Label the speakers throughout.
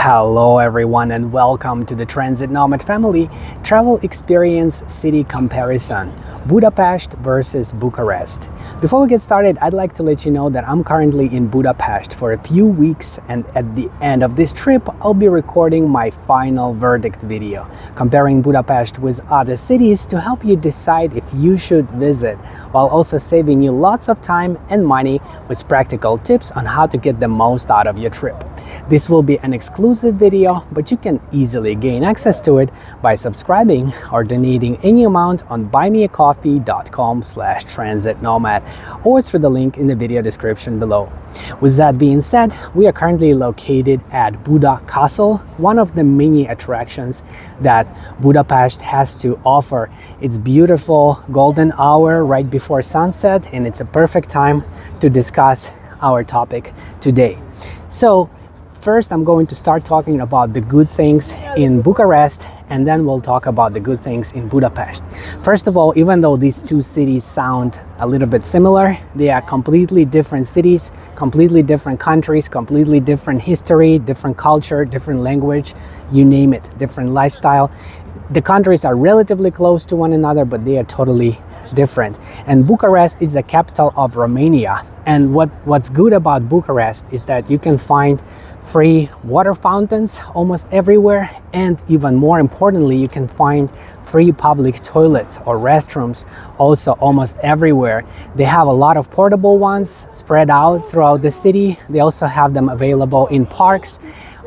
Speaker 1: Hello everyone and welcome to the Transit Nomad Family Travel Experience City Comparison, Budapest versus Bucharest. Before we get started, I'd like to let you know that I'm currently in Budapest for a few weeks, and at the end of this trip, I'll be recording my final verdict video, comparing Budapest with other cities to help you decide if you should visit, while also saving you lots of time and money with practical tips on how to get the most out of your trip. This will be an exclusive video, but you can easily gain access to it by subscribing or donating any amount on buymeacoffee.com/transitnomad or through the link in the video description below. With that being said, we are currently located at Buda Castle, one of the many attractions that Budapest has to offer. It's beautiful golden hour right before sunset, and it's a perfect time to discuss our topic today. So first, I'm going to start talking about the good things in Bucharest, and then we'll talk about the good things in Budapest. First of all, even though these two cities sound a little bit similar, they are completely different cities, completely different countries, completely different history, different culture, different language, you name it, different lifestyle. The countries are relatively close to one another, but they are totally different. And Bucharest is the capital of Romania. And what's good about Bucharest is that you can find free water fountains almost everywhere, and even more importantly, you can find free public toilets or restrooms also almost everywhere. They have a lot of portable ones spread out throughout the city. They also have them available in parks.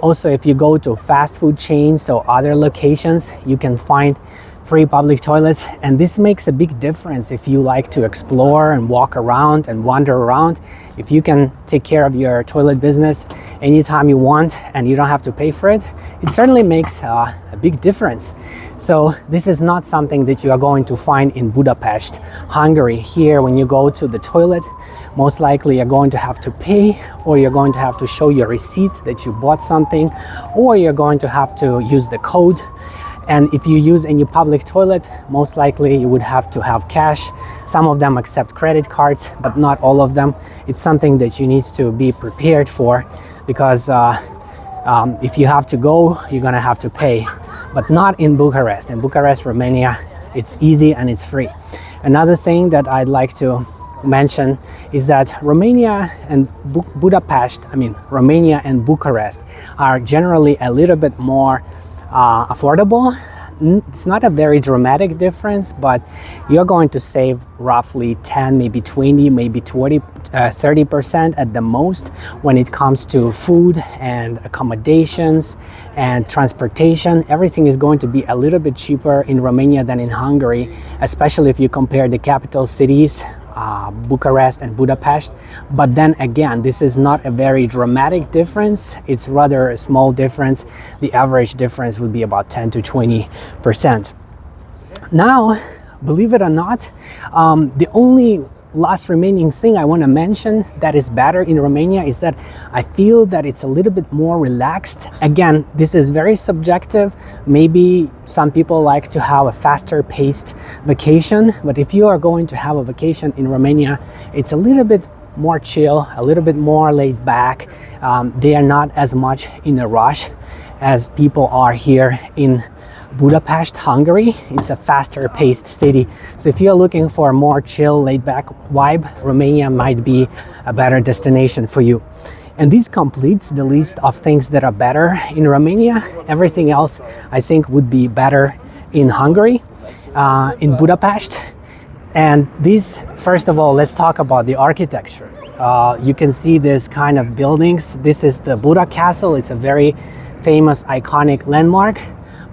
Speaker 1: Also, if you go to fast food chains or other locations, you can find free public toilets, and this makes a big difference if you like to explore and walk around and wander around. If you can take care of your toilet business anytime you want and you don't have to pay for it, it certainly makes a big difference. So this is not something that you are going to find in Budapest, Hungary. Here, when you go to the toilet, most likely you're going to have to pay, or you're going to have to show your receipt that you bought something, or you're going to have to use the code. And if you use any public toilet, most likely you would have to have cash. Some of them accept credit cards, but not all of them. It's something that you need to be prepared for, because if you have to go, you're gonna have to pay. But not in Bucharest. In Bucharest, Romania, it's easy and it's free. Another thing that I'd like to mention is that Romania and Romania and Bucharest are generally a little bit more affordable. It's not a very dramatic difference, but you're going to save roughly 10, maybe 20, maybe 30% at the most when it comes to food and accommodations and transportation. Everything is going to be a little bit cheaper in Romania than in Hungary, especially if you compare the capital cities, Bucharest and Budapest. But then again, this is not a very dramatic difference. It's rather a small difference. The average difference would be about 10 to 20%. Now, believe it or not, the only last remaining thing I want to mention that is better in Romania is that I feel that it's a little bit more relaxed. Again, this is very subjective. Maybe some people like to have a faster paced vacation, but if you are going to have a vacation in Romania, it's a little bit more chill, a little bit more laid back. They are not as much in a rush as people are here in Budapest, Hungary. It's a faster paced city. So if you're looking for a more chill, laid back vibe, Romania might be a better destination for you. And this completes the list of things that are better in Romania. Everything else I think would be better in Hungary, in Budapest. And this, first of all, let's talk about the architecture. You can see this kind of buildings. This is the Buda Castle. It's a very famous, iconic landmark.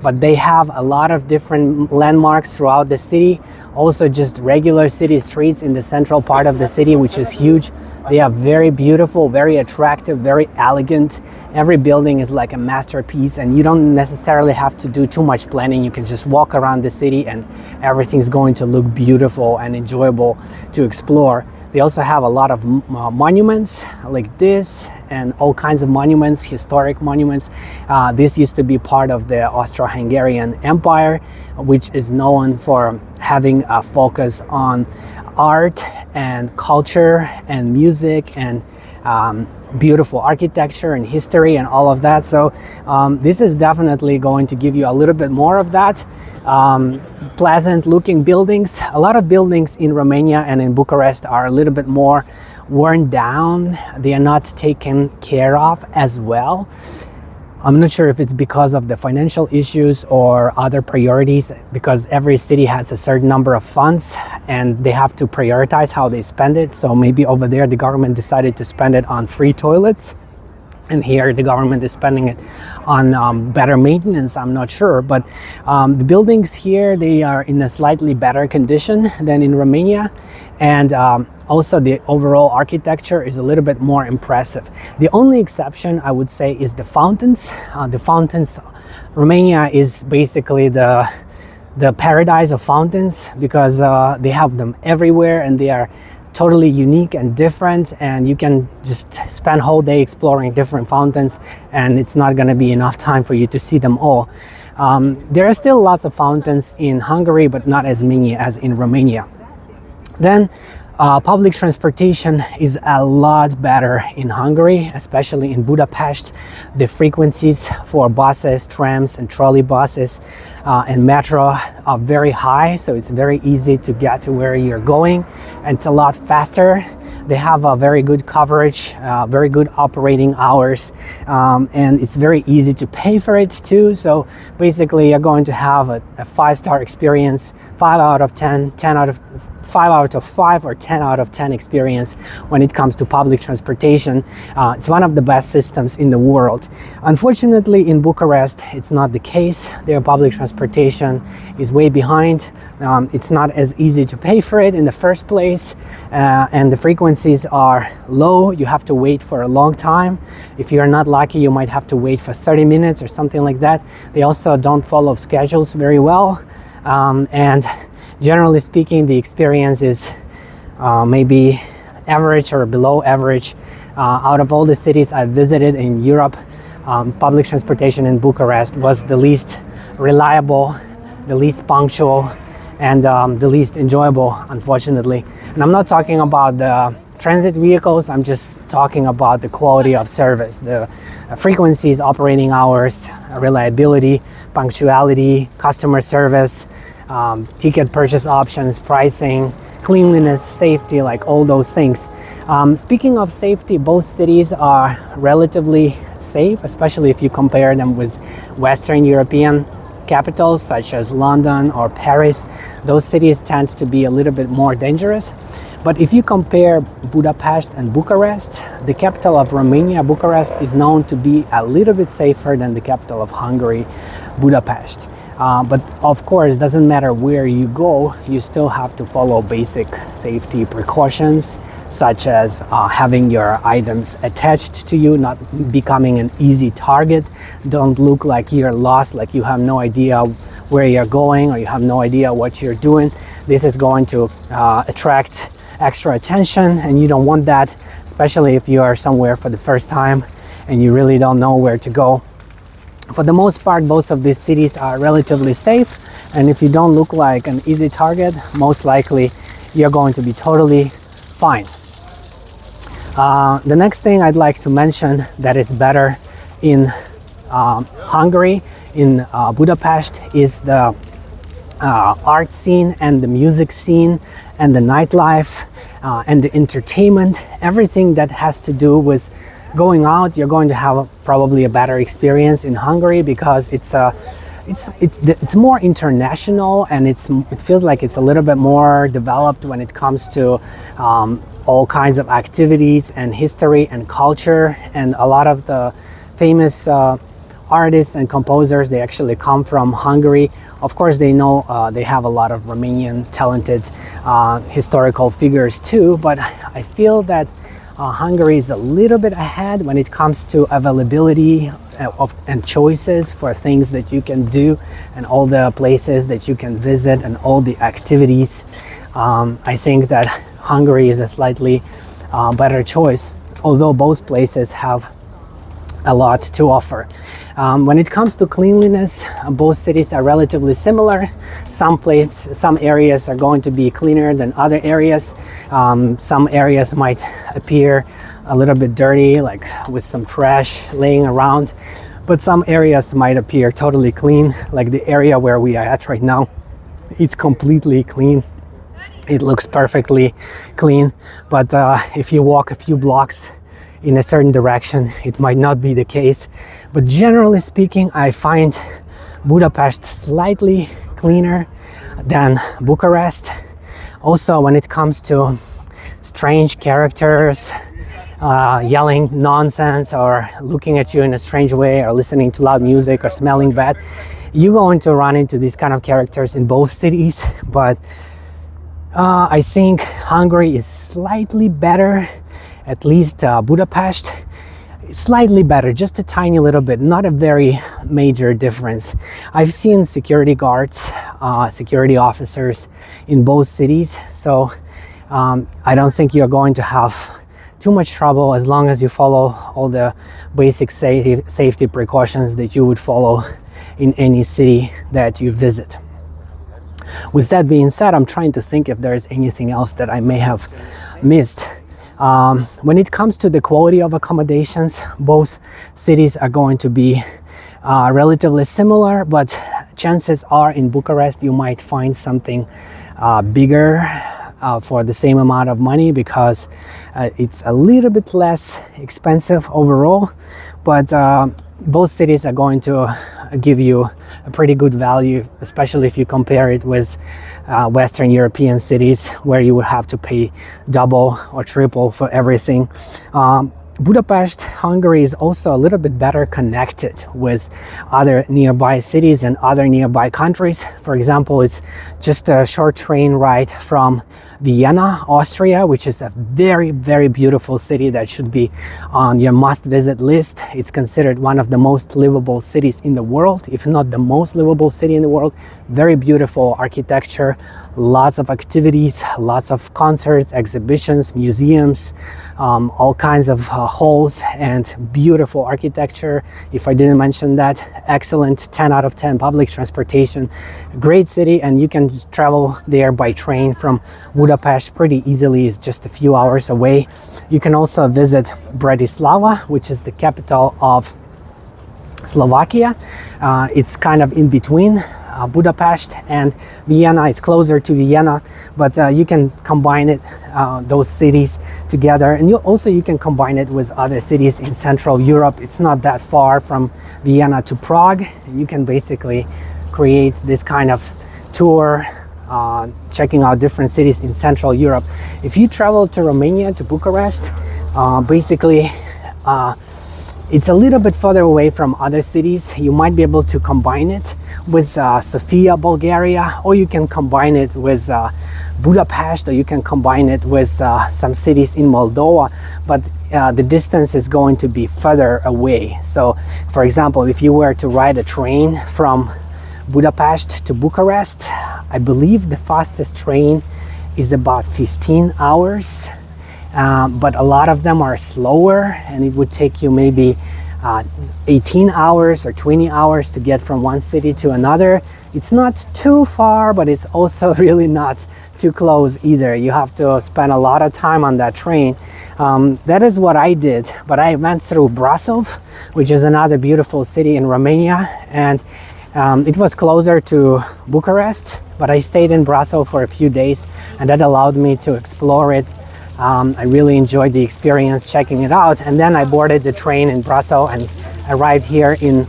Speaker 1: But they have a lot of different landmarks throughout the city. Also just regular city streets in the central part of the city, which is huge. They are very beautiful, very attractive, very elegant. Every building is like a masterpiece, and you don't necessarily have to do too much planning. You can just walk around the city and everything's going to look beautiful and enjoyable to explore. They also have a lot of monuments like this, and all kinds of monuments, historic monuments. This used to be part of the Austro-Hungarian Empire, which is known for having a focus on art and culture and music and beautiful architecture and history and all of that. So this is definitely going to give you a little bit more of that. Pleasant looking buildings. A lot of buildings in Romania and in Bucharest are a little bit more worn down. They are not taken care of as well. I'm not sure if it's because of the financial issues or other priorities, because every city has a certain number of funds and they have to prioritize how they spend it. So maybe over there the government decided to spend it on free toilets, and here the government is spending it on better maintenance. I'm not sure, but the buildings here, they are in a slightly better condition than in Romania, and also the overall architecture is a little bit more impressive. The only exception I would say is the fountains. Romania is basically the paradise of fountains, because they have them everywhere and they are totally unique and different, and you can just spend whole day exploring different fountains and it's not going to be enough time for you to see them all. There are still lots of fountains in Hungary, but not as many as in Romania. Then public transportation is a lot better in Hungary, especially in Budapest. The frequencies for buses, trams and trolley buses and metro are very high, so it's very easy to get to where you're going, and it's a lot faster. They have a very good coverage, very good operating hours, and it's very easy to pay for it too. So basically you're going to have a 5-star experience, 5 out of 10, 5 out of 5 or 10 out of 10 experience when it comes to public transportation. It's one of the best systems in the world. Unfortunately, in Bucharest, it's not the case. Their public transportation is way behind. It's not as easy to pay for it in the first place, and the frequencies are low. You have to wait for a long time. If you're not lucky, you might have to wait for 30 minutes or something like that. They also don't follow schedules very well, and generally speaking, the experience is maybe average or below average. Out of all the cities I've visited in Europe, public transportation in Bucharest was the least reliable, the least punctual, and the least enjoyable, unfortunately. And I'm not talking about the transit vehicles, I'm just talking about the quality of service, the frequencies, operating hours, reliability, punctuality, customer service, ticket purchase options, pricing, cleanliness, safety, like all those things. Speaking of safety, both cities are relatively safe, especially if you compare them with Western European capitals such as London or Paris. Those cities tend to be a little bit more dangerous. But if you compare Budapest and Bucharest, the capital of Romania, Bucharest, is known to be a little bit safer than the capital of Hungary, Budapest. But of course, it doesn't matter where you go, you still have to follow basic safety precautions, such as having your items attached to you, not becoming an easy target. Don't look like you're lost, like you have no idea where you're going or you have no idea what you're doing. This is going to attract extra attention, and you don't want that, especially if you are somewhere for the first time and you really don't know where to go. For the most part, both of these cities are relatively safe, and if you don't look like an easy target, most likely you're going to be totally fine. The next thing I'd like to mention that is better in Hungary, in Budapest, is the art scene and the music scene and the nightlife and the entertainment. Everything that has to do with going out, you're going to have probably a better experience in Hungary, because it's more international, and it feels like it's a little bit more developed when it comes to all kinds of activities and history and culture. And a lot of the famous artists and composers, they actually come from Hungary. Of course, they know they have a lot of Romanian talented historical figures too, but I feel that Hungary is a little bit ahead when it comes to availability and choices for things that you can do, and all the places that you can visit and all the activities. I think that Hungary is a slightly better choice, although both places have a lot to offer. When it comes to cleanliness, both cities are relatively similar. Some areas are going to be cleaner than other areas. Some areas might appear a little bit dirty, like with some trash laying around, but some areas might appear totally clean, like the area where we are at right now. It's completely clean. It looks perfectly clean, but if you walk a few blocks in a certain direction, it might not be the case. But generally speaking, I find Budapest slightly cleaner than Bucharest. Also, when it comes to strange characters yelling nonsense or looking at you in a strange way or listening to loud music or smelling bad, you're going to run into these kind of characters in both cities. But I think Hungary is slightly better, at least Budapest. Slightly better, just a tiny little bit, not a very major difference. I've seen security guards, security officers in both cities, so I don't think you're going to have too much trouble as long as you follow all the basic safety precautions that you would follow in any city that you visit. With that being said, I'm trying to think if there's anything else that I may have missed. When it comes to the quality of accommodations, both cities are going to be relatively similar, but chances are in Bucharest you might find something bigger for the same amount of money, because it's a little bit less expensive overall, but both cities are going to give you a pretty good value, especially if you compare it with Western European cities where you would have to pay double or triple for everything. Budapest, Hungary is also a little bit better connected with other nearby cities and other nearby countries. For example, it's just a short train ride from Vienna, Austria, which is a very, very beautiful city that should be on your must-visit list. It's considered one of the most livable cities in the world, if not the most livable city in the world. Very beautiful architecture, lots of activities, lots of concerts, exhibitions, museums, all kinds of halls, and beautiful architecture. If I didn't mention that, excellent 10 out of 10 public transportation. Great city, and you can just travel there by train from Budapest pretty easily. It's just a few hours away. You can also visit Bratislava, which is the capital of Slovakia. It's kind of in between Budapest and Vienna. It's closer to Vienna, but you can combine it, those cities together, and you can combine it with other cities in Central Europe. It's not that far from Vienna to Prague. You can basically create this kind of tour, checking out different cities in Central Europe. If you travel to Romania, to Bucharest, basically it's a little bit further away from other cities. You might be able to combine it with Sofia, Bulgaria, or you can combine it with Budapest, or you can combine it with some cities in Moldova, but the distance is going to be further away. So, for example, if you were to ride a train from Budapest to Bucharest, I believe the fastest train is about 15 hours. But a lot of them are slower, and it would take you maybe 18 hours or 20 hours to get from one city to another. It's not too far, but it's also really not too close either. You have to spend a lot of time on that train. That is what I did, but I went through Brasov, which is another beautiful city in Romania, and it was closer to Bucharest, but I stayed in Brasov for a few days, and that allowed me to explore it. I really enjoyed the experience checking it out, and then I boarded the train in Brasov and arrived here in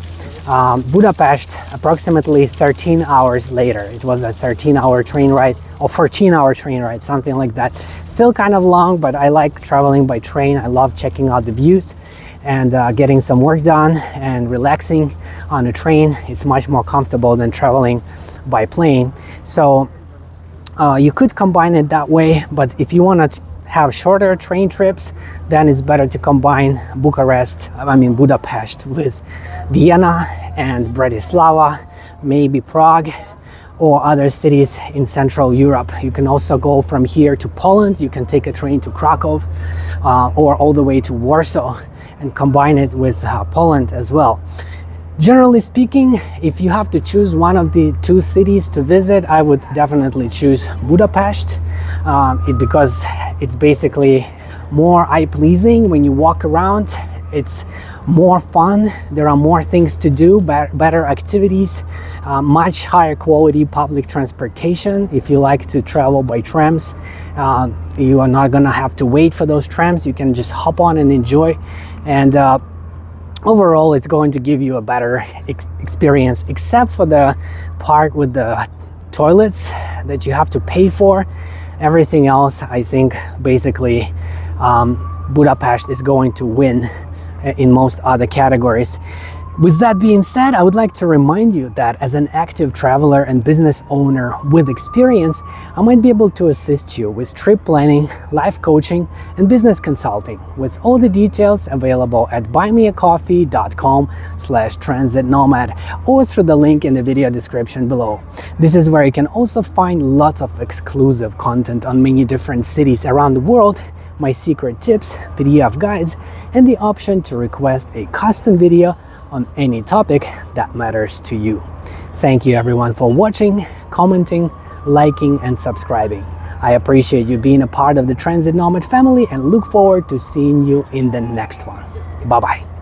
Speaker 1: Budapest approximately 13 hours later. It was a 13-hour train ride, or 14-hour train ride, something like that. Still kind of long, but I like traveling by train. I love checking out the views and getting some work done and relaxing on a train. It's much more comfortable than traveling by plane. So you could combine it that way, but if you want to have shorter train trips, then it's better to combine Budapest with Vienna and Bratislava, maybe Prague, or other cities in Central Europe. You can also go from here to Poland. You can take a train to Krakow or all the way to Warsaw, and combine it with Poland as well. Generally speaking, if you have to choose one of the two cities to visit, I would definitely choose Budapest, because it's basically more eye-pleasing when you walk around. It's more fun, there are more things to do, better activities, much higher quality public transportation. If you like to travel by trams, you are not gonna have to wait for those trams. You can just hop on and enjoy, and overall it's going to give you a better experience, except for the part with the toilets that you have to pay for. Everything else, I think basically Budapest is going to win in most other categories. With that being said, I would like to remind you that as an active traveler and business owner with experience, I might be able to assist you with trip planning, life coaching, and business consulting, with all the details available at buymeacoffee.com/transitnomad or through the link in the video description below. This is where you can also find lots of exclusive content on many different cities around the world, my secret tips, PDF guides, and the option to request a custom video on any topic that matters to you. Thank you everyone for watching, commenting, liking, and subscribing. I appreciate you being a part of the Transit Nomad family and look forward to seeing you in the next one. Bye-bye.